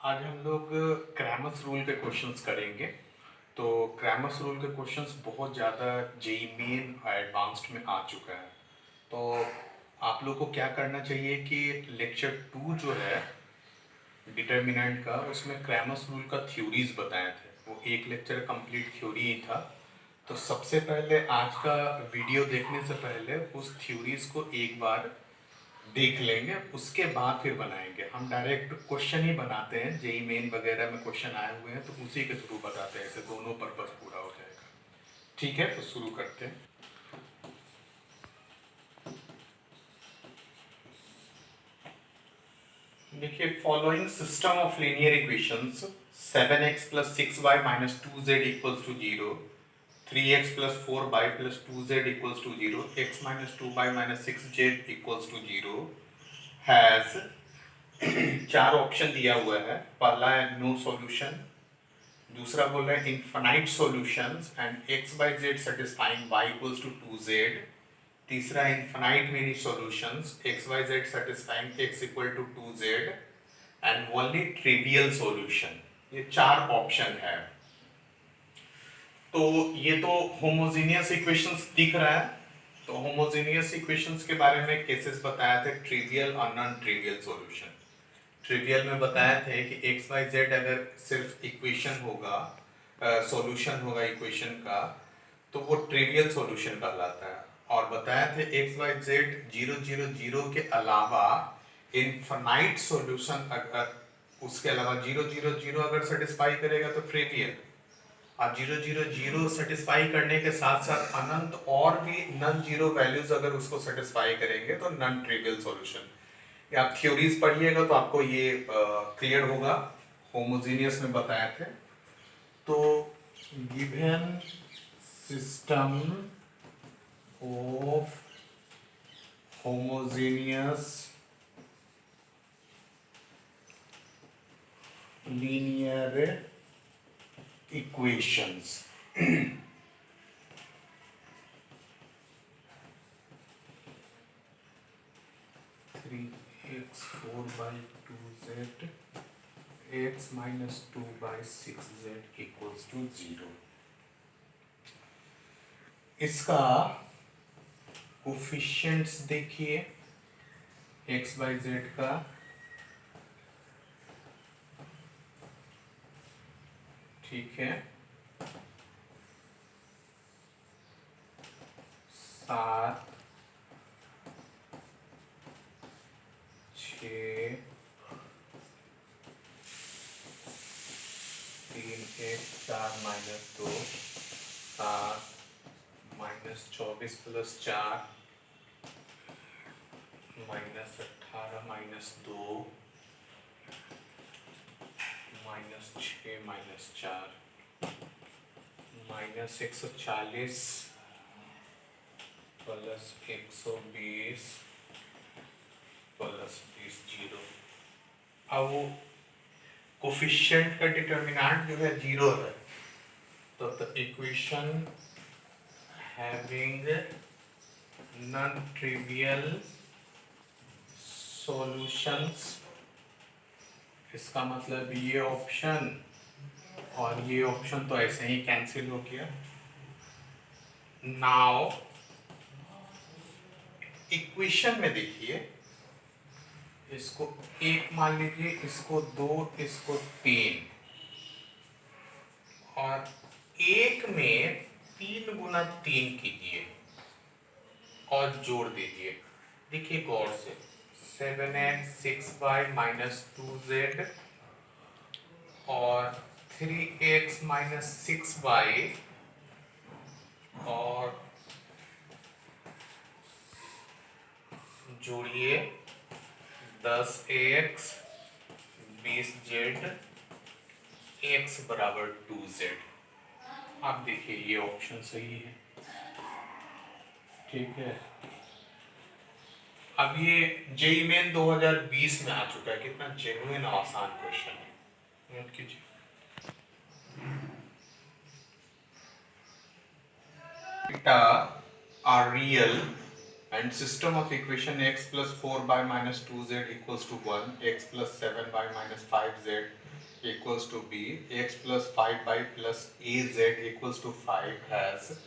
आज हम लोग क्रैमर्स रूल के क्वेश्चंस करेंगे। तो क्रैमर्स रूल के क्वेश्चंस बहुत ज़्यादा जेई मेन एडवांस्ड में आ चुका है। तो आप लोग को क्या करना चाहिए कि लेक्चर 2 जो है डिटर्मिनेंट का, उसमें क्रैमर्स रूल का थ्योरीज बताए थे। वो एक लेक्चर कंप्लीट थ्योरी ही था। तो सबसे पहले आज का वीडियो देखने से पहले उस थ्योरीज को एक बार देख लेंगे, उसके बाद फिर बनाएंगे। हम डायरेक्ट क्वेश्चन ही बनाते हैं, जेई मेन वगैरह में क्वेश्चन आए हुए हैं तो उसी के थ्रू बताते हैं, ऐसे दोनों पर्पस पूरा हो जाएगा। ठीक है, तो शुरू करते हैं। देखिए, following system of linear equations 7x plus 6y minus 2z equals to 0, 3x plus 4y plus 2z equals to 0, x minus 2y minus 6z equals to 0 has चार ऑप्शन दिया हुआ है। पहला है नो सॉल्यूशन, दूसरा बोल रहे हैं infinite solutions and X by Z satisfying Y equals to 2z, तीसरा infinite many solutions X by Z satisfying X equal to 2z and only trivial solution. ये चार ऑप्शन है। तो ये तो होमोजेनियस इक्वेशंस दिख रहा है। तो होमोजेनियस इक्वेशंस के बारे में केसेस बताया थे, ट्रिवियल और नॉन ट्रिवियल सॉल्यूशन। ट्रिवियल में बताए थे कि एक्स वाई जेड अगर सिर्फ इक्वेशन होगा, सॉल्यूशन होगा इक्वेशन का, तो वो ट्रिवियल सॉल्यूशन कहलाता है। और बताया थे एक्स वाई जेड 0 0 0 के अलावा इनफाइनाइट सॉल्यूशन अगर उसके अलावा 0 0 0 अगर सेटिस्फाई करेगा तो ट्रिवियल, और 0 0 0 सेटिस्फाई करने के साथ साथ अनंत और भी नन जीरो वैल्यूज अगर उसको सेटिस्फाई करेंगे तो नॉन ट्रिवियल सॉल्यूशन। या आप थ्योरीज पढ़िएगा तो आपको ये क्लियर होगा। होमोजेनियस में बताए थे। तो given system of homogeneous linear equations, 3x 4/2z x minus 2/6z equals to 0। इसका कोफिशिएंट्स देखिए x बाई जेड का, ठीक है, 7 6 3 1 4 minus 2 7 minus 24 plus 4 minus 18 minus 2 minus 6 minus 4 minus 140 plus 120 plus 20 zero. अब वो कोफिशिएंट का डिटर्मिनेंट जो है 0 है, तो the equation having non trivial solutions, इसका मतलब ये ऑप्शन और ये ऑप्शन तो ऐसे ही कैंसिल हो गया। नाउ इक्वेशन में देखिए, इसको एक मान लीजिए, इसको 2, इसको 3, और एक में 3 गुना 3 कीजिए और जोड़ दीजिए। देखिए गौर से, 7x 6y माइनस 2z और 3x माइनस 6y और जोड़िए 10x 20z x बराबर 2z। आप देखिए ये ऑप्शन सही है, ठीक है। अब ये जेईई मेन 2020 में आ चुका है, कितना जेन्युइन आसान क्वेश्चन है, नोट कीजिए। Theta are real and system of equation x plus 4 by minus 2z equals to 1, x plus 7 by minus 5z equals to b, x plus 5y plus az equals to 5 has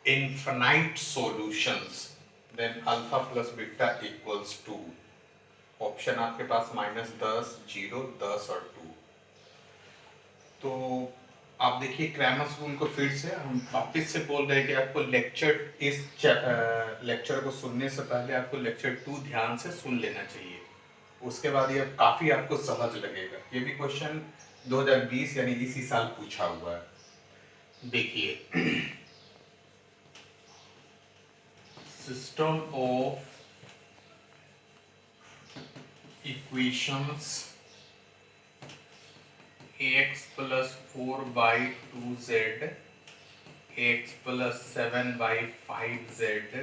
infinite solutions, then alpha plus beta equals to, option आपके पास -10, 0, 10 और 2। तो आप देखिए Cramer's rule को फिर से हम वापस से बोल रहे हैं कि आपको लेक्चर को सुनने से पहले आपको लेक्चर 2 ध्यान से सुन लेना चाहिए, उसके बाद ये काफी आपको सहज लगेगा। ये भी क्वेश्चन 2020 यानी इसी साल पूछा हुआ है। देखिए system of equations ax plus 4/2z, ax plus 7/5z,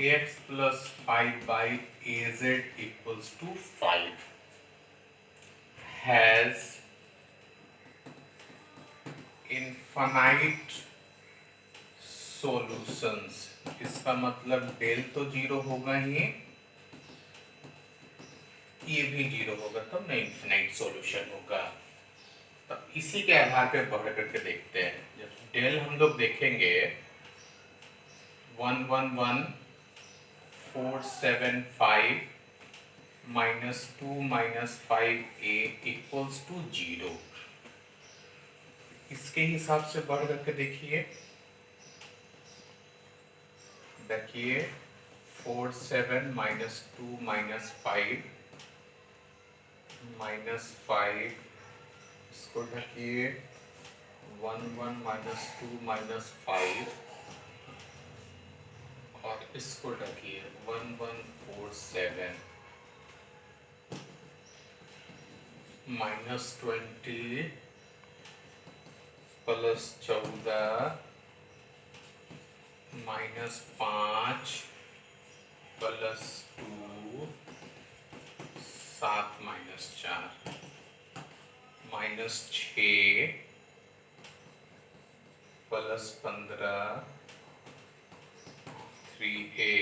ax plus 5/az equals to 5 has infinite solutions। इसका मतलब डेल तो 0 होगा ही, ये भी 0 होगा, तब ना इन्फिनाइट सॉल्यूशन होगा। तब इसी के आधार पे बढ़ करके देखते हैं। जब डेल हम लोग देखेंगे 111,475 -2 -5a इक्वल्स टू 0। इसके हिसाब से बढ़ करके देखिए 47 -2 -5 -5, इसको ढकिए 11 -2 -5 और इसको ढकिए 1147 -20 +14 -5 +2 7 -4 -6 +15 3a।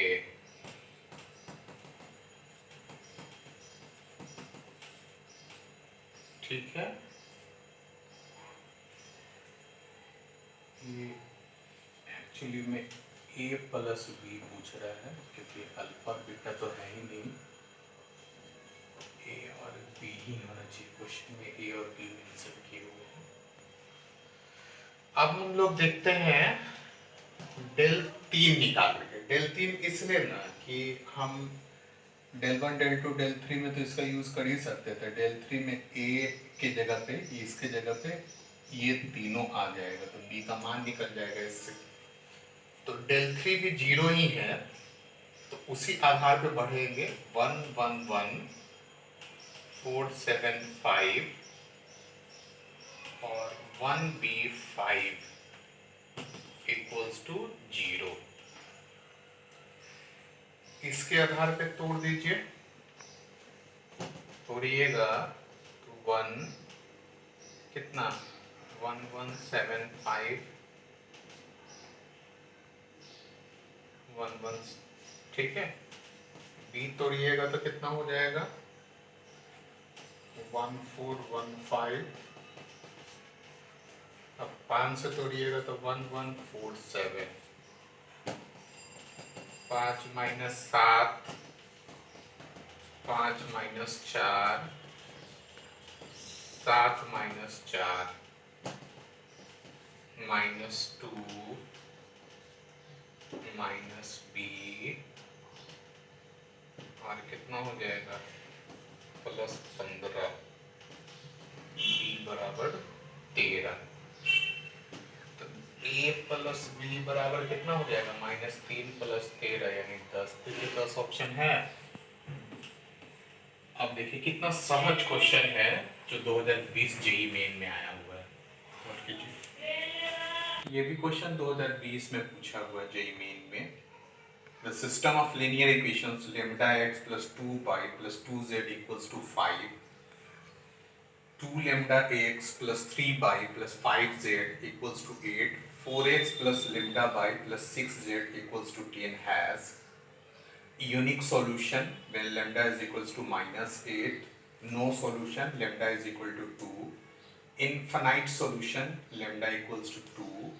ठीक है, ये एक्चुअली में a प्लस b पूछ रहा है क्योंकि अल्फा बीटा तो है ही नहीं, a और b ही होना चाहिए। क्वेश्चन में a और b मेंशन किए हुए हैं। अब हम लोग देखते हैं डेल 3 निकाल करके। डेल 3 इसलिए ना कि हम डेल 1 डेल 2 डेल 3 में तो इसका यूज कर ही सकते थे। डेल 3 में a के जगह पे, इसके जगह पे ये तीनों आ जाएगा तो b का मान निकल जाएगा इससे। तो डेल 3 भी 0 ही है, तो उसी आधार पे बढ़ेंगे 111,475 और 1b5 इक्वल्स टू 0। इसके आधार पे तोड़ दीजिए, तोड़िएगा तो 1 कितना 1175 11, ठीक है। b तोड़िएगा तो कितना हो जाएगा 1415, अब 5 से तोड़िएगा तो 1147, 5 -7 5 -4 7 -4 -2 -b और कितना हो जाएगा +15, b बराबर 13। तो a प्लस b बराबर कितना हो जाएगा -3 + 13 यानी 10। तो ये 10 ऑप्शन है। अब देखिए कितना सहज क्वेश्चन है जो 2020 जेईई मेन में आया हुआ है। नोट कीजिए, ये भी क्वेश्चन 2020 में पूछा हुआ है जेईई मेन में। The system of linear equations lambda x plus 2y plus 2z equals to 5, 2 lambda x plus 3y plus 5z equals to 8, 4x plus lambda y plus 6z equals to 10 has unique solution when lambda is equals to -8, no solution lambda is equal to 2, infinite solution lambda equals to 2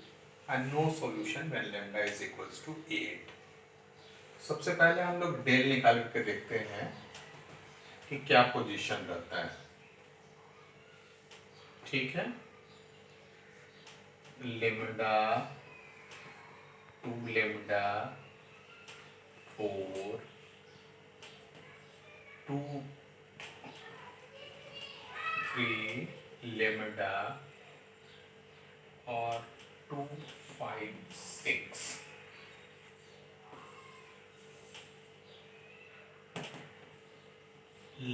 and no solution when lambda is equals to 8। सबसे पहले हम लोग del निकाल के देखते हैं कि क्या पोजीशन रहता है। ठीक है, लेमडा 2 लेमडा 4 2 3 लेमडा और 2 5 6।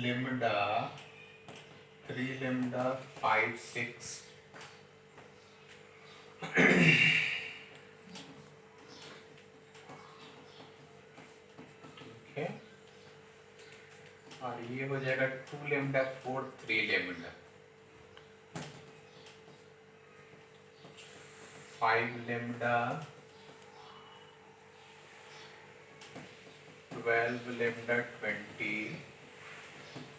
लेमडा 3 लेमडा 5 6 ठीक है, और ये हो जाएगा 2 lambda 4 3 lambda 5 lambda 12 lambda 20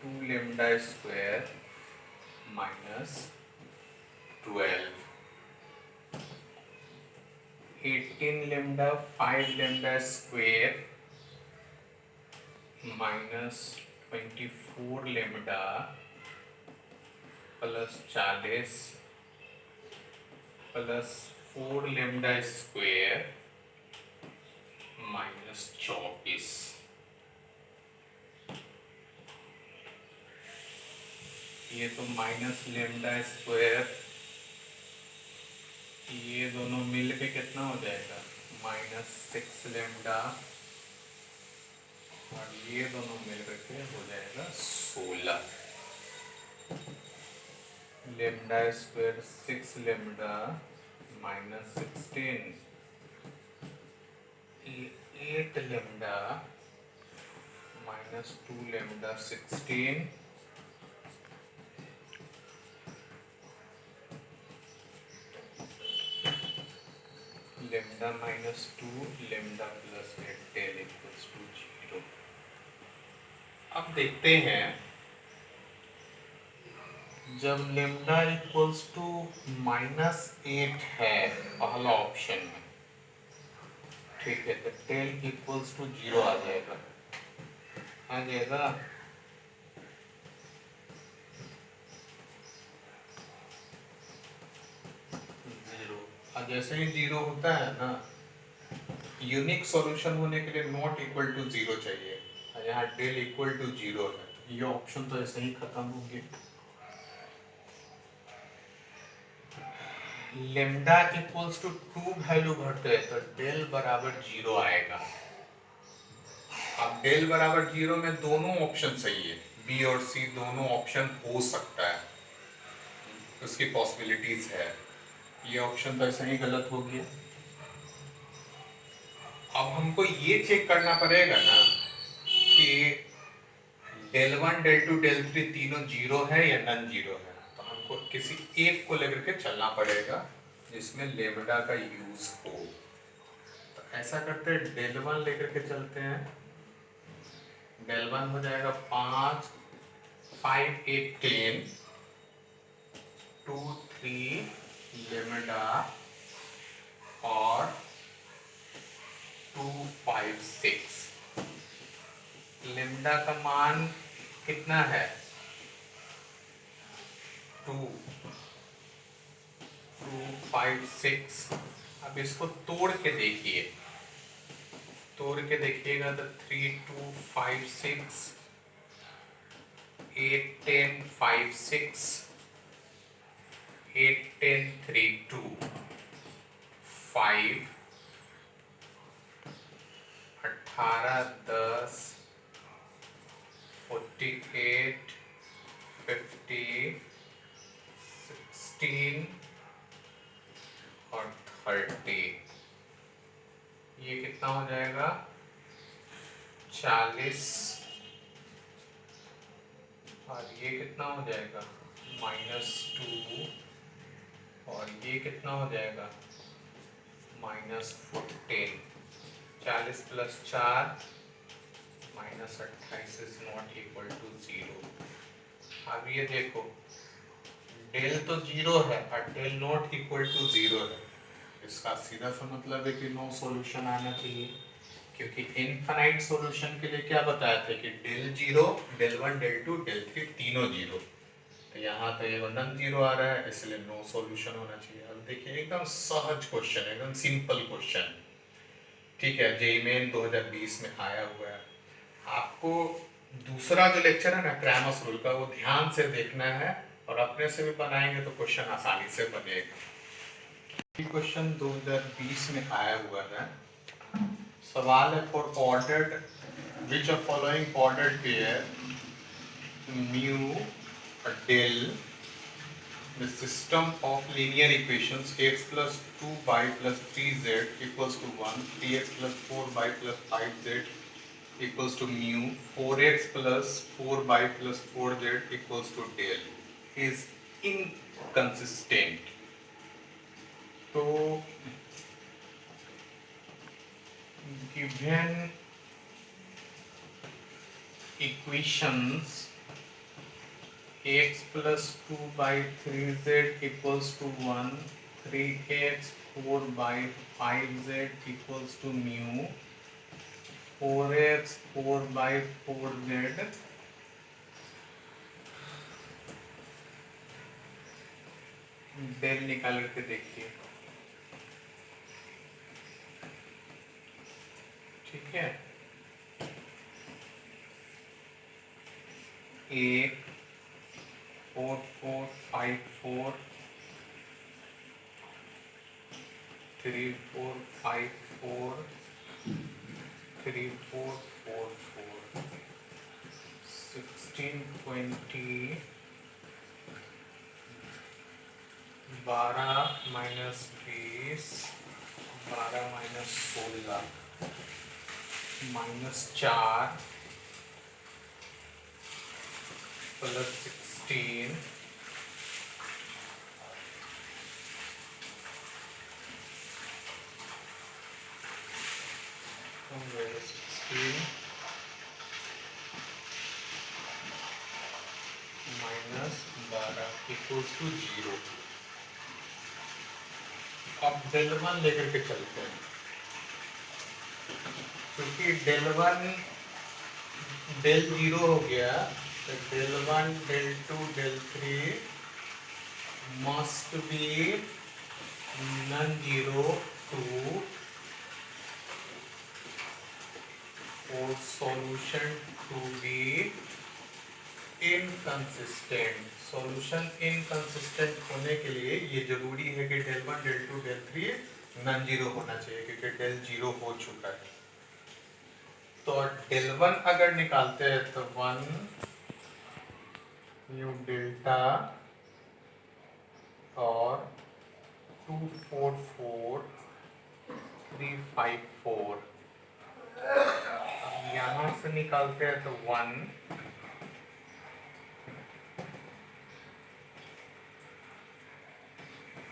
2 lambda square minus 12 18 lambda 5 lambda square minus 24 lambda plus 40 plus 4 lambda square minus 24। ये तो माइनस लेमडा स्क्वायर, ये दोनों मिल के कितना हो जाएगा माइनस 6 लेमडा, और ये दोनों मिल के हो जाएगा 16 lambda square 6 lambda minus 16 8 lambda minus 2 lambda 16 lambda minus 2 lambda plus 8 del equals to 0। अब देखते हैं जब लेमडा इक्वल्स टू माइनस 8 है पहला ऑप्शन में, ठीक है, तो डेल इक्वल्स टू 0 आ जाएगा, आ जाएगा। और जैसे ही 0 होता है ना, यूनिक सॉल्यूशन होने के लिए नॉट इक्वल टू 0 चाहिए, और यहाँ डेल इक्वल टू 0 है, तो ये ऑप्शन तो ऐसे ही खत्म होंगे। लेमडा इक्वल्स टू 2 वैल्यू घटते हैं तो डेल बराबर 0 आएगा। अब डेल बराबर 0 में दोनों ऑप्शन सही है, बी और सी दोनों ऑप्शन हो सकता है, उसकी पॉसिबिलिटीज है। ये ऑप्शन तो ऐसा ही गलत हो गया। अब हमको ये चेक करना पड़ेगा ना कि डेल 1 डेल 2 डेल 3 तीनों 0 है या नन 0 है, तो हमको किसी एक को लेकर के चलना पड़ेगा जिसमें लेमडा का यूज हो। तो ऐसा करते हैं, डेल 1 लेकर के चलते हैं। डेल 1 हो जाएगा 5 5 8 10 2 3 लेमडा और 2 5 6। लेमडा का मान कितना है 2 2 5 6। अब इसको तोड़ के देखिए, तोड़ के देखिएगा तो 3 2 5 6 8 10 5 6 8 10 3 2 5 18 10 48 50 16 और 30। ये कितना हो जाएगा 40, और ये कितना हो जाएगा -2, और ये कितना हो जाएगा -14। 40 plus 4 -28 is not equal to 0। अब ये देखो, डेल तो जीरो है और del not equal to zero है, इसका सीधा सा मतलब है कि नो सॉल्यूशन आना चाहिए, क्योंकि इनफाइनाइट सॉल्यूशन के लिए क्या बताया था कि del zero, del one, del two, del three तीनों जीरो, तो यहाँ तो ये नन जीरो आ रहा है, इसलिए नो सॉल्यूशन होना चाहिए। अब देखिए एकदम सहज क्वेश्चन है, एकदम सिंपल क्वेश्चन, ठीक है, जेईई मेन 2020 में आया हुआ है। आपको दूसरा जो लेक्चर है ना क्रैमर्स रूल का, वो ध्यान से देखना है और अपने से भी बनाएंगे तो क्वेश्चन आसानी से बनेगा। क्वेश्चन 2020 में आया हुआ है, सवाल है for ordered which of following ordered pair mu del the system of linear equations x plus 2y plus 3z equals to 1, 3x plus 4y plus 5z equals to mu, 4x plus 4y plus 4z equals to del is inconsistent. तो given equations x plus 2 by 3z equals to 1, 3x 4 by 5z equals to mu, 4x 4 by 4z del निकाल के देखिए, ठीक है, एक 4 4 5 4 3 4 5 4 3 4 4 4 16 20 12 minus 20 12 minus 16 minus 4 plus 16 minus 12 equals to 0। अब del one लेकर के चलते हैं, क्योंकि डेल वन डेल जीरो हो गया, तो del one del two del three must be non zero to for solution to be inconsistent. Solution inconsistent होने के लिए ये जरूरी है कि del one del two del three non zero होना चाहिए, क्योंकि डेल जीरो हो चुका है। तो डेल वन अगर निकालते हैं तो 1 न्यू डेल्टा और 2 4 4 3 5 4, यहाँ से निकालते हैं तो 1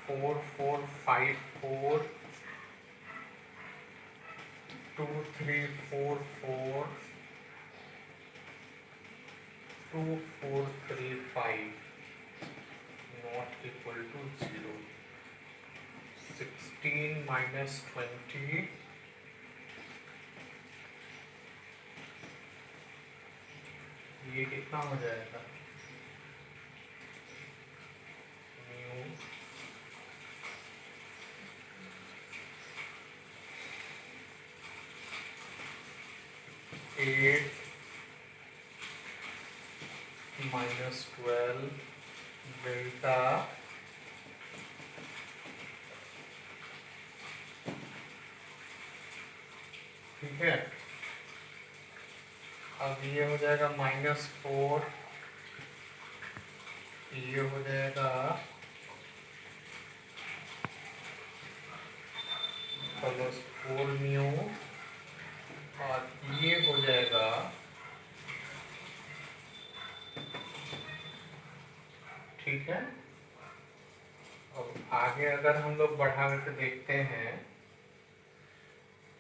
4 4 5 4 2 3 4 4 2 4 3 5 not equal to 0। 16 minus 20 ये कितना हो जाएगा, म्यू 8 minus 12 डेल्टा ठीक है। अब ये हो जाएगा -4, ये हो जाएगा +4 म्यू और ये हो जाएगा ठीक है। अब आगे अगर हम लोग बढ़ा के देखते हैं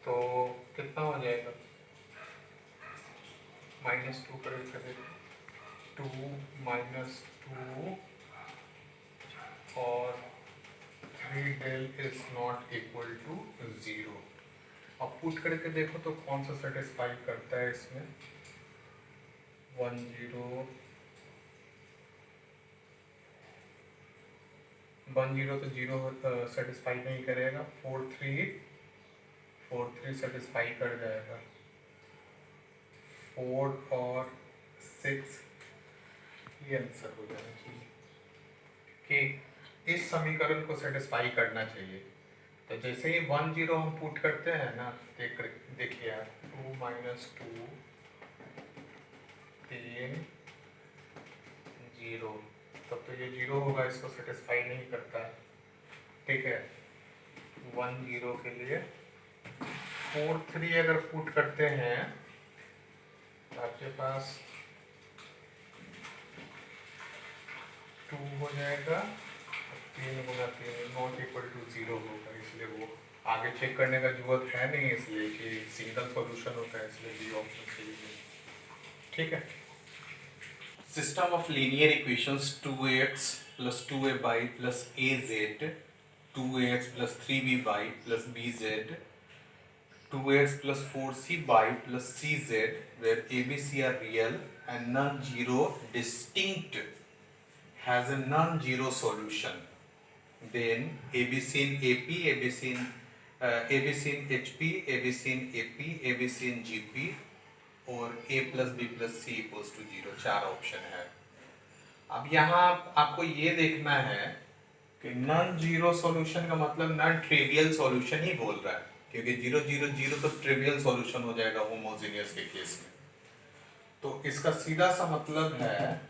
तो कितना हो जाएगा, -2 करें 2 माइनस 2 और 3 del is not equal to 0। अब पुट करके देखो तो कौन सा सेटिस्फाई करता है इसमें। 1 0 तो 0 सेटिस्फाई नहीं करेगा। 4 3 सेटिस्फाई कर जाएगा। 4 और 6 ये आंसर हो जाना चाहिए कि इस समीकरण को सेटिस्फाई करना चाहिए। तो जैसे ही 1 0 हम पुट करते हैं ना, देखिए आप 2 माइनस 2 3 0, तब तो ये 0 होगा, इसको सेटिस्फाई नहीं करता है। ठीक है, 1 0 के लिए 4 3 अगर पुट करते हैं तो आपके पास 2 हो जाएगा। 3 गुना 3 नॉट इक्वल टू 0 होगा, इसलिए वो आगे चेक करने का जरूरत है नहीं, इसलिए कि सिंगल सॉल्यूशन होता है, इसलिए बी ऑप्शन सही है। ठीक है। System of linear equations 2ax plus 2ay plus az 2ax plus 3by plus bz 2ax plus 4cy plus cz where abc are real and non-zero distinct has a non-zero solution. Then ABC in AP, ABC in HP, ABC in AP, ABC in GP और A plus B plus C equals to 0, 4 option है। अब यहाँ आपको ये देखना है कि non zero solution का मतलब नॉन ट्रिवियल सॉल्यूशन ही बोल रहा है, क्योंकि 0 0 0 तो ट्रिवियल सॉल्यूशन हो जाएगा होमोजेनियस के केस में। तो इसका सीधा सा मतलब है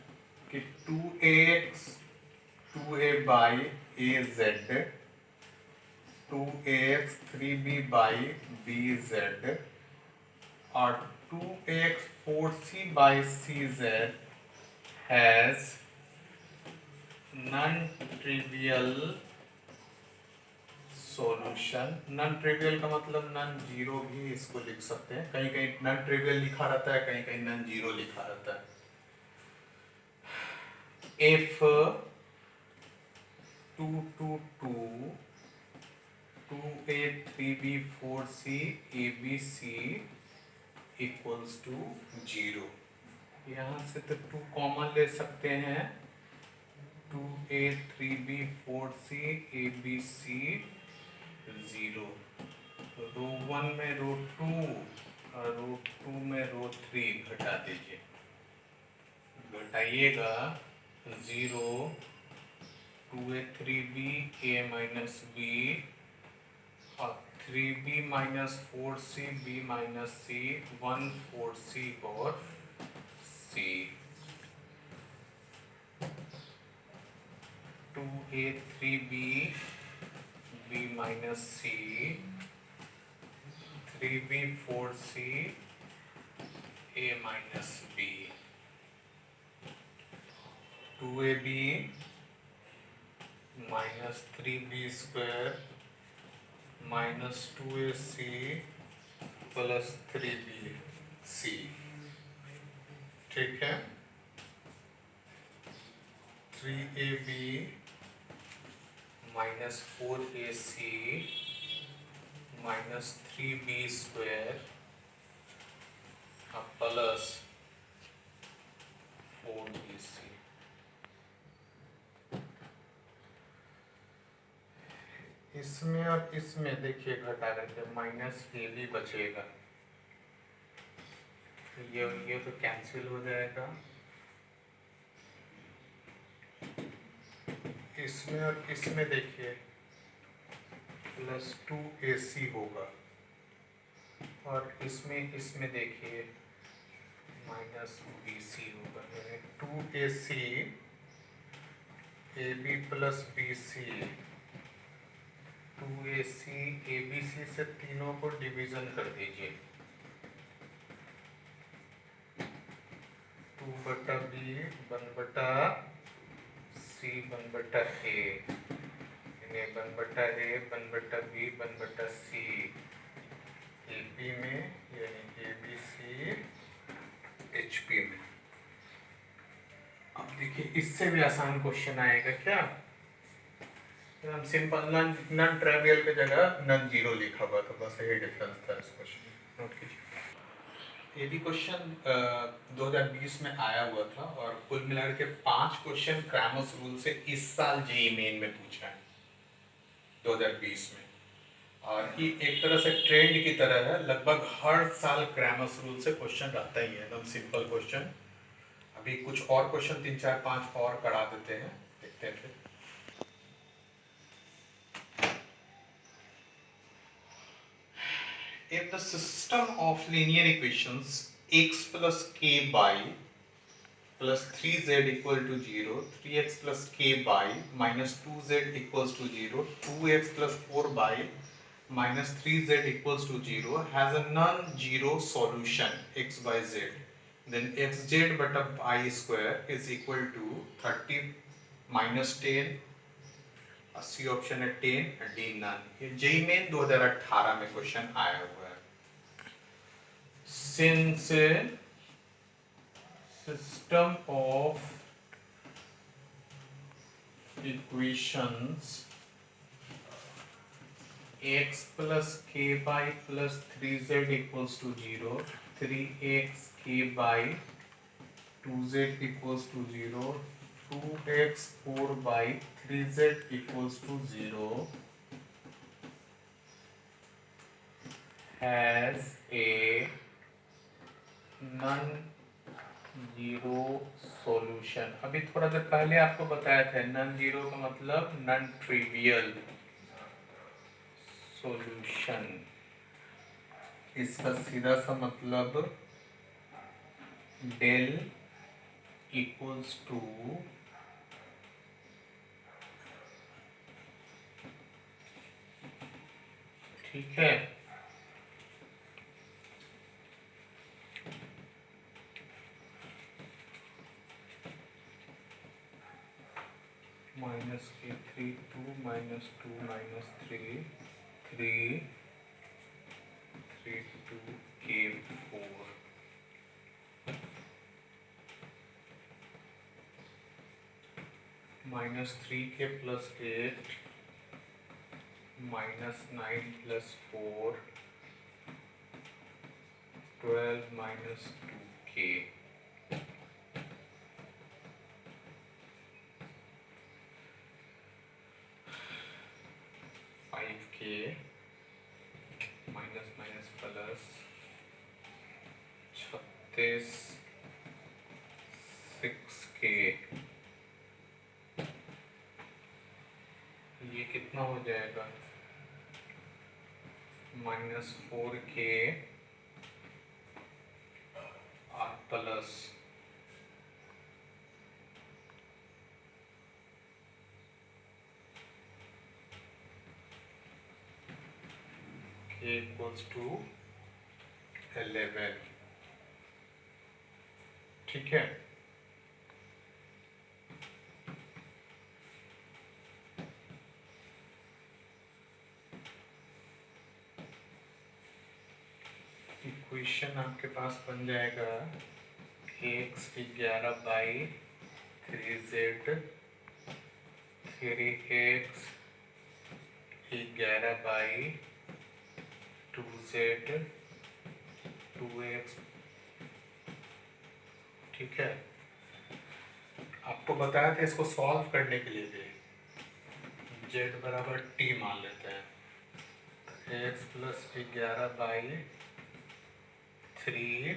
कि 2ax 2a by az 2ax 3b by bz और 2ax 4c by cz has non-trivial solution। Non trivial का मतलब नॉन जीरो भी इसको लिख सकते हैं, कहीं कहीं नॉन ट्रिवियल लिखा रहता है, कहीं कहीं नॉन जीरो लिखा रहता है। if 2 2 2 2a 3b 4c abc equals to 0, यहाँ से तो 2 कॉमन ले सकते हैं। 2a 3b 4c abc 0, रो 1 में रो 2 और रो 2 में रो 3 घटा दीजिए, घटाइएगा 0 2a 3b a minus b और 3b minus 4c b minus c 1 4c और c 2a 3b b minus c 3b 4c a minus b 2ab minus 3b square minus 2ac plus 3bc। ठीक है, 3ab minus 4ac minus 3b square plus 4bc। इसमें और इसमें देखिए घटा करके minus ए भी बचेगा, ये तो कैंसिल हो जाएगा। इसमें और इसमें देखिए प्लस 2ac होगा और इसमें देखिए माइनस bc होगा, यानी 2ac ab plus bc 2ac abc से तीनों को डिवीजन कर दीजिए, 2 बटा b 1 बटा c 1 बटा a, यानी 1 बटा a 1 बटा b 1 बटा c AP में, यानी abc HP में। अब देखिए इससे भी आसान क्वेश्चन आएगा क्या, एकदम सिंपल, नन नन ट्रिवियल की जगह नन जीरो लिखा हुआ, तो बस यही डिफरेंस था इस क्वेश्चन, नोट कीजिए। ये भी क्वेश्चन 2020 में आया हुआ था और कुल मिलाकर के 5 क्वेश्चन क्रैमर्स रूल से इस साल जेईई मेन में पूछा है 2020 में, और ये एक तरह से ट्रेंड की तरह है, लगभग हर साल क्रैमर्स रूल से क्वेश्चन रहता ही है, एकदम सिंपल क्वेश्चन। अभी कुछ और क्वेश्चन 3 4 5 और करा देते हैं, देखते हैं फिर। If the system of linear equations x plus k by plus 3z equal to 0, 3x plus k by minus 2z equals to 0, 2x plus 4 by minus 3z equals to 0 has a non-zero solution x by z, then xz बटा y square is equal to 30 minus 10, 80 option है 10, D none. ये JEE main 2018 में question आया हुआ है। Since system of equations x plus k by plus 3z equals to 0, 3x k by 2z equals to 0, 2x 4 by 3z equals to 0 has a non zero solution. अभी थोड़ा देर पहले आपको बताया था नन जीरो का मतलब नन ट्रिवियल सॉल्यूशन, इसका सीधा सा मतलब डेल इक्वल्स टू ठीक है, माइनस के 3 2 माइनस 2 माइनस 3 3 3 2 के 4 माइनस 3 के प्लस 8 माइनस 9 प्लस 4 12 माइनस 2 के 5 के माइनस माइनस प्लस 36 6 के, ये कितना हो जाएगा माइनस 4 के और प्लस इक्वल्स टू 11, ठीक है। इक्वेशन आपके पास बन जाएगा x 11 by 3z, 3x 11 by 2z 2x, ठीक है। आपको बताया था इसको सॉल्व करने के लिए भी z बराबर t मान लेते हैं, x plus 11 by 3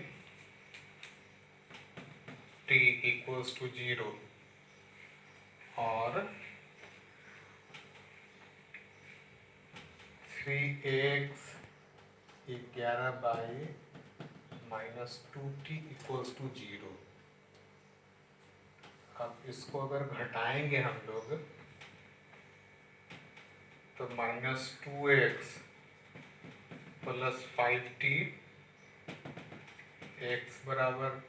t equals to 0 और 3x 11 by minus 2t equals to 0। अब इसको अगर घटाएंगे हम लोग तो minus 2x plus 5t, x बराबर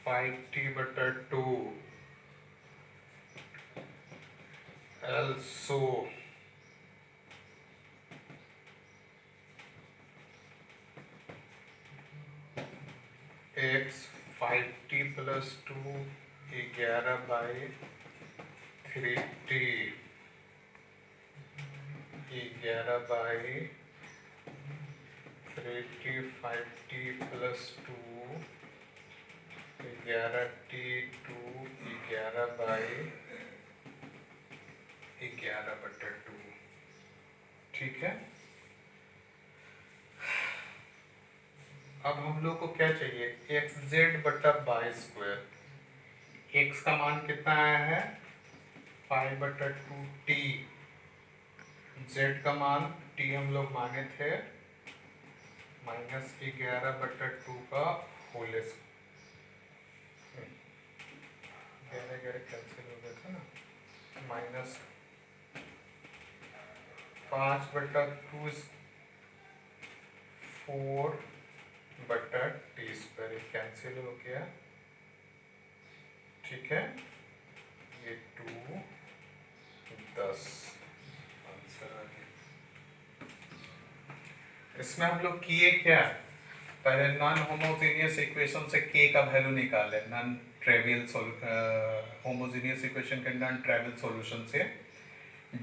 5t बटा 2, also x 5t plus 2 11/3t 11/3t 5t plus 2 11t 2 11/11/2। ठीक है। अब हम लोग को क्या चाहिए, xz/y²। x का मान कितना आया है 5/2t, z का मान t हम लोग माने थे -11/2 का होल स्क्वायर। 11 कैंसिल हो गया था ना, -5/2 4/t² कैंसिल हो गया। ठीक है, ये 2 10 आंसर आ गया। इसमें हम लोग किए क्या, पहले नॉन होमोजेनियस इक्वेशन से k का वैल्यू निकाले, नॉन ट्रिवियल होमोजेनियस इक्वेशन के नॉन ट्रिवियल सॉल्यूशन से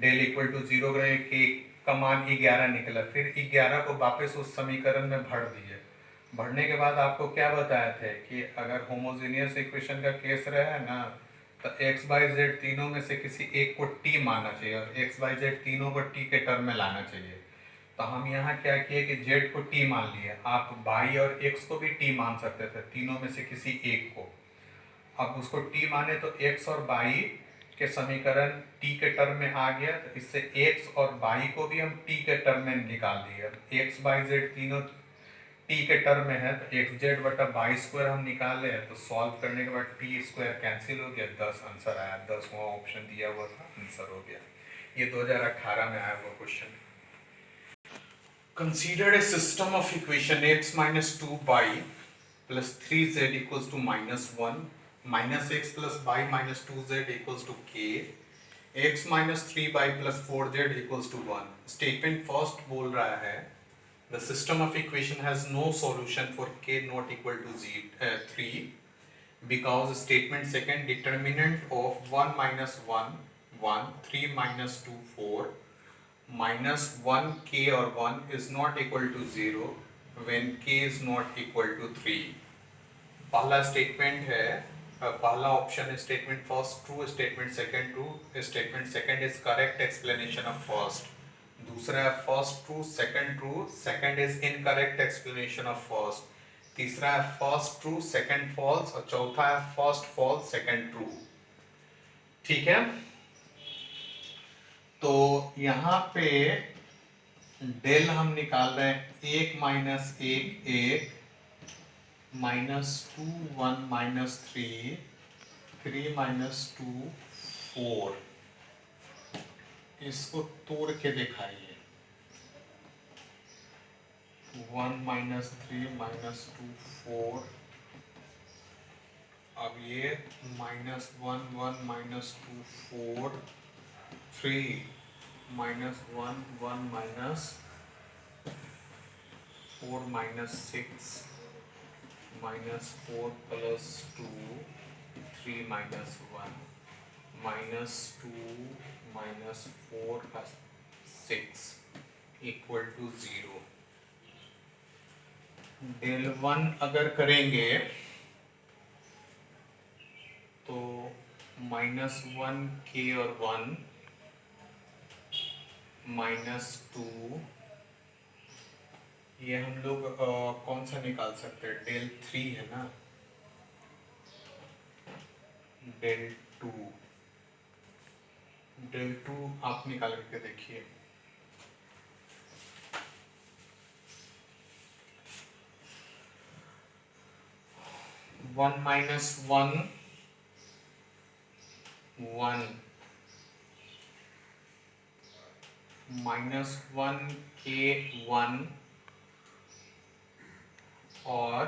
डेल इक्वल टू 0 करें, k का मान 11 निकला, फिर 11 को वापस उस समीकरण में भर दिए। भरने के बाद आपको क्या बताया थे कि अगर होमोजेनियस इक्वेशन का केस रहे ना तो x बाई जेड तीनों में से किसी एक को t मानना चाहिए और x बाई जेड तीनों को t के टर्म में लाना चाहिए। तो हम यहाँ क्या किए कि z को t मान लिए, आप y और x को भी t मान सकते थे, तीनों में से किसी एक को। अब उसको t माने तो x और y के समीकरण t के टर्म में आ गया, तो इससे x और y को भी हम t के टर्म में निकाल दिए। x बाई जेड तीनों t के टर्म में है तो xz/y² हम निकाले, तो सॉल्व करने के बाद t² कैंसिल हो गया, 10 आंसर आया। 10 वहाँ ऑप्शन दिया हुआ था, आंसर हो गया। ये 2018 में आया हुआ question. Consider a system of equation x - 2y plus 3z equals to -1 -x plus y - 2z equals to k x - 3y plus 4z equals to 1। Statement first बोल रहा है the system of equation has no solution for k not equal to 3 because statement second determinant of 1 minus 1 1 3 minus 2 4 minus 1 k or 1 is not equal to 0 when k is not equal to 3। पहला statement है, पहला option है statement first true, statement second true, statement second is correct explanation of first. दूसरा है first true second is incorrect explanation of first. तीसरा है first true second false और चौथा है फर्स्ट फॉल्स सेकंड ट्रू। ठीक है, तो यहाँ पे डेल हम निकाल रहे हैं 1 - 1 1 -2 1 -3 3 -2 4। इसको तोड़ के दिखाइए, 1 - 3 -2 4। अब ये -1 1 -2 4 3 -1 1 -4 -6 -4 plus 2 3 -1 -2 -4 का 6 इक्वल टू 0। डेल 1 अगर करेंगे तो -1 k और 1 -2, ये हम लोग कौन सा निकाल सकते हैं, डेल 3 है ना, डेल 2 आप निकाल के देखिए। 1 - 1 1 -1 k 1 और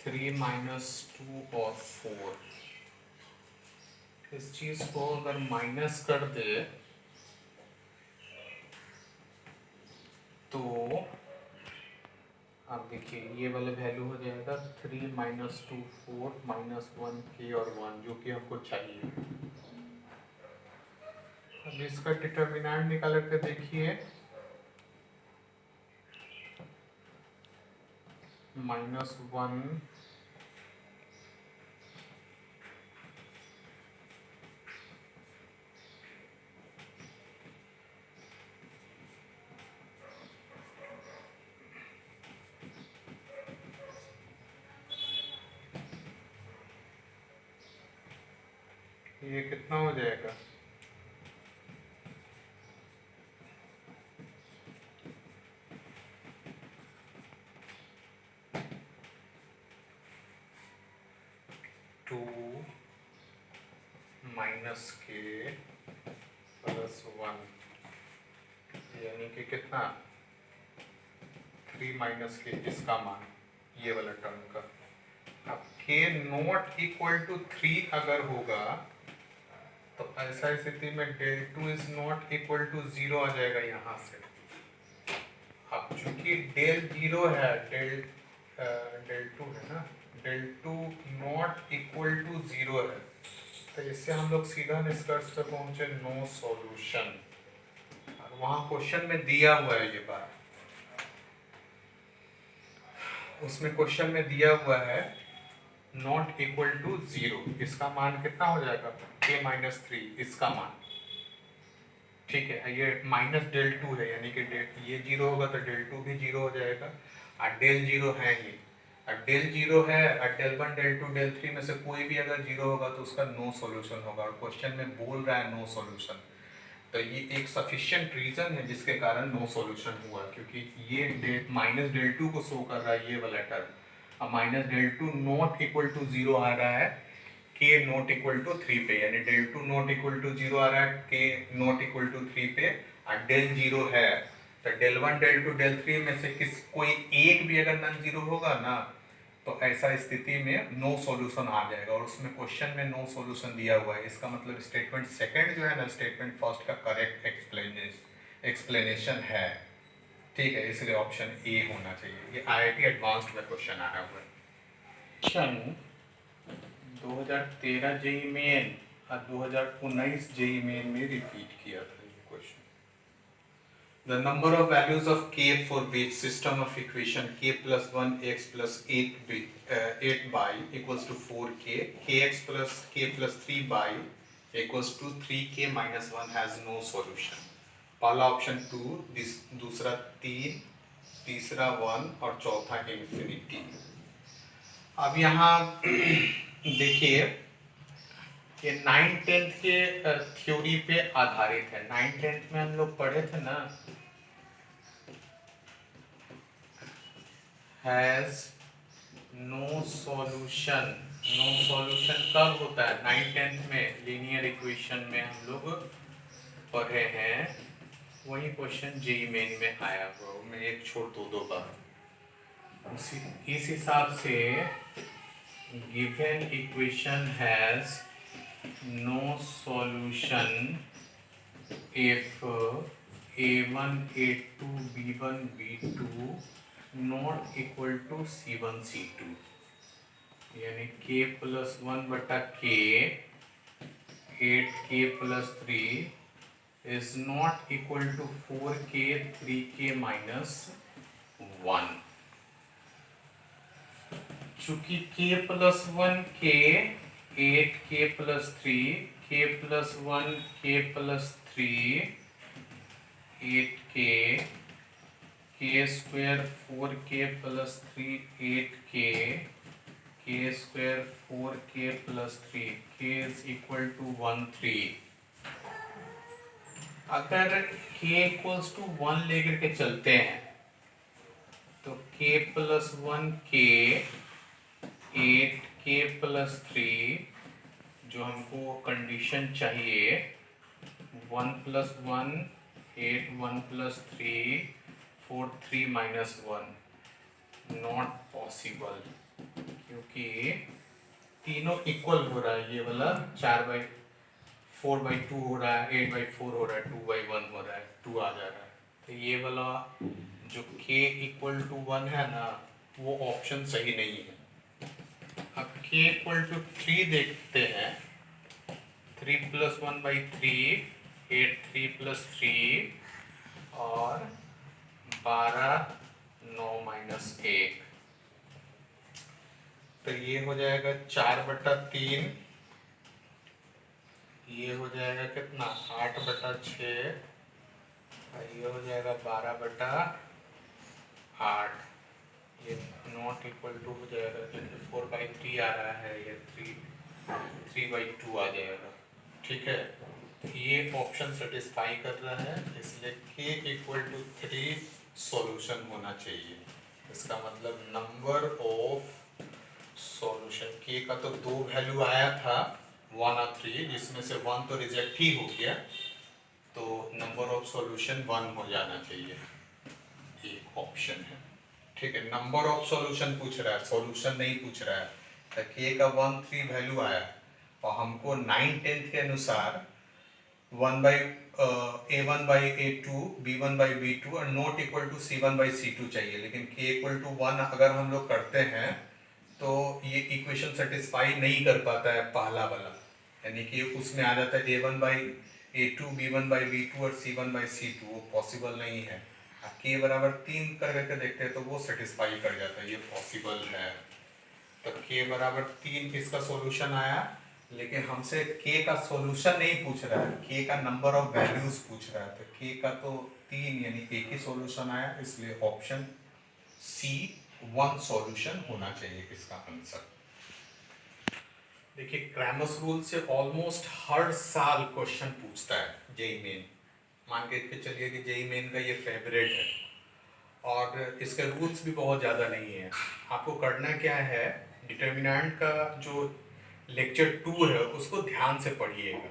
3 -2 और 4। इस चीज को अगर माइनस कर दे तो देखिए ये वाला वैल्यू हो जाएगा 3 माइनस 2 4 माइनस 1 k और 1 जो कि हमको चाहिए। अब इसका डिटर्मिनेंट निकाल के देखिए, -1 ये कितना हो जाएगा, टू माइनस के प्लस 1 यानी कि कितना 3 माइनस के, इसका मान ये वाला टर्म का। अब k नॉट इक्वल टू 3 अगर होगा तो ऐसा स्थिति में del two is not equal to 0 आ जाएगा यहाँ से। अब चूंकि डेल 0 है, डेल टू है ना, del two not equal to 0 है, तो इससे हम लोग सीधा निष्कर्ष पर पहुंचे नो सॉल्यूशन। और वहां क्वेश्चन में दिया हुआ है ये बात, उसमें क्वेश्चन में दिया हुआ है नॉट इक्वल टू 0, इसका मान कितना हो जाएगा k माइनस 3 इसका मान। ठीक है, ये माइनस डेल टू है यानी कि डेल ये 0 होगा तो डेल टू भी 0 हो जाएगा, और डेल 0 है ही, और डेल 0 है, और डेल 1 डेल 2 डेल 3 में से कोई भी अगर 0 होगा तो उसका नो सॉल्यूशन होगा, और क्वेश्चन में बोल रहा है नो सॉल्यूशन, तो ये एक सफिशिएंट रीजन है जिसके कारण नो सॉल्यूशन हुआ, क्योंकि ये माइनस डेल टू को शो कर रहा है ये वाला टर्म, और minus del two not equal to 0 आ रहा है k नॉट इक्वल टू 3 पे, यानी del two not equal to 0 आ रहा है k नॉट इक्वल टू 3 पे, और डेल 0 है, तो डेल 1 डेल 2 डेल 3 में से कोई एक भी अगर नॉन जीरो होगा ना तो ऐसा स्थिति में नो सॉल्यूशन आ जाएगा, और उसमें क्वेश्चन में नो सॉल्यूशन दिया हुआ है। इसका मतलब स्टेटमेंट सेकंड जो है ना, स्टेटमेंट फर्स्ट का करेक्ट एक्सप्लेनेशन है। ठीक है, इसलिए ऑप्शन ए होना चाहिए। ये IIT एडवांस्ड में क्वेश्चन आया हुआ है। क्वेश्चन 2013 जेईई मेन और 2019 जेईई मेन में रिपीट किया था ये question. The number of values of k for which system of equation k plus 1 x plus 8 by equals to 4k, kx plus k plus 3 by equals to 3k minus 1 has no solution। पहला option 2, दूसरा 3, तीसरा 1 और चौथा infinity. अब यहाँ देखिए ये 9th-10th के थ्योरी पे आधारित है। 9th-10th में हम लोग पढ़े थे ना, has no solution. No solution कब होता है 9th-10th में, लीनियर इक्वेशन में हम लोग पढ़े हैं, वही क्वेश्चन जेईई मेन में आया हुआ, मैं एक छोड़ दो बार। इस हिसाब से given equation has no solution if a1 a2 b1 b2 not equal to c1 c2, यानी k plus 1 बटा k 8k plus 3 is not equal to 4k 3k minus 1। चूंकि k plus 1 k 8k plus 3 k plus 1 k plus 3 8k k square 4k plus 3 8k k square 4k plus 3 k is equal to 1 3। अगर k equals to 1 लेकर के चलते हैं तो k plus 1 k 8k plus 3 जो हमको condition चाहिए 1 plus 1 8 1 plus 3 4 3 minus 1 not possible, क्योंकि तीनों इक्वल हो रहा है। ये वाला 4/2 हो रहा है, 8/4 हो रहा है, 2/1 हो रहा है, 2 आ जा रहा है। तो ये वाला जो k इक्वल टू 1 है ना, वो ऑप्शन सही नहीं है। अब k इक्वल टू 3 देखते हैं। 3 प्लस 1/3, 8 3 प्लस 3 और 12 9 माइनस 1, तो ये हो जाएगा 4/3, ये हो जाएगा कितना 8/6, ये हो जाएगा 12/8, ये नॉट इक्वल टू हो जाएगा क्योंकि 4/3 आ रहा है, ये 3/2 आ जाएगा। ठीक है, ये ऑप्शन सेटिस्फाई कर रहा है, इसलिए k इक्वल टू 3 सॉल्यूशन होना चाहिए। इसका मतलब नंबर ऑफ सॉल्यूशन, k का तो 2 वैल्यू आया था 1 और 3, जिसमें से 1 तो रिजेक्ट ही हो गया, तो नंबर ऑफ सॉल्यूशन 1 हो जाना चाहिए, एक ऑप्शन है। ठीक है, नंबर ऑफ सॉल्यूशन पूछ रहा है, सॉल्यूशन नहीं पूछ रहा है। तो k का 1 3 वैल्यू आया और हमको 9 10 के अनुसार A1/A2 B1/B2 और नॉट इक्वल टू C1/C2 चाहिए, लेकिन k इक्वल टू 1 अगर हम लोग करते हैं तो ये इक्वेशन सेटिस्फाई नहीं कर पाता है पहला वाला, यानी कि उसमें आ जाता है A1/A2 B1/B2 और C1/C2, वो पॉसिबल नहीं है। k बराबर 3 करके देखते हैं तो वो सेटिस्फाई कर जाता है, ये पॉसिबल है। तो k बराबर 3 इसका सॉल्यूशन आया, लेकिन हमसे k का सॉल्यूशन नहीं पूछ रहा है, k का नंबर ऑफ वैल्यूज पूछ रहा है। तो k का तो 3 यानी एक ही सॉल्यूशन आया, इसलिए ऑप्शन सी 1 सॉल्यूशन होना चाहिए इसका आंसर। देखिए, क्रैमर्स रूल से ऑलमोस्ट हर साल क्वेश्चन पूछता है जेईई मेन। मान के चलिए कि जेईई मेन का ये फेवरेट है और इसके रूल्स भी बहुत ज़्यादा नहीं है। आपको करना क्या है, डिटर्मिनेंट का जो लेक्चर 2 है उसको ध्यान से पढ़िएगा,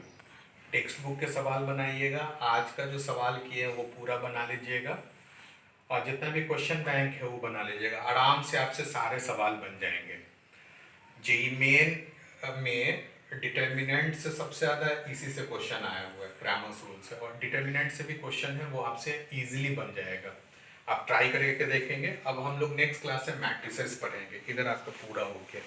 टेक्स्ट बुक के सवाल बनाइएगा, आज का जो सवाल किए हैं वो पूरा बना लीजिएगा और जितना भी क्वेश्चन बैंक है वो बना लीजिएगा, आराम से आपसे सारे सवाल बन जाएंगे। जेईई मेन में डिटर्मिनेंट से सबसे ज़्यादा इसी से क्वेश्चन आया हुआ है, क्रैमर्स रूल से, और डिटर्मिनेंट से भी क्वेश्चन है वो आपसे इजीली बन जाएगा। आप ट्राई करके देखेंगे। अब हम लोग नेक्स्ट क्लास में मैट्रिसेस पढ़ेंगे, इधर आपका पूरा हो गया।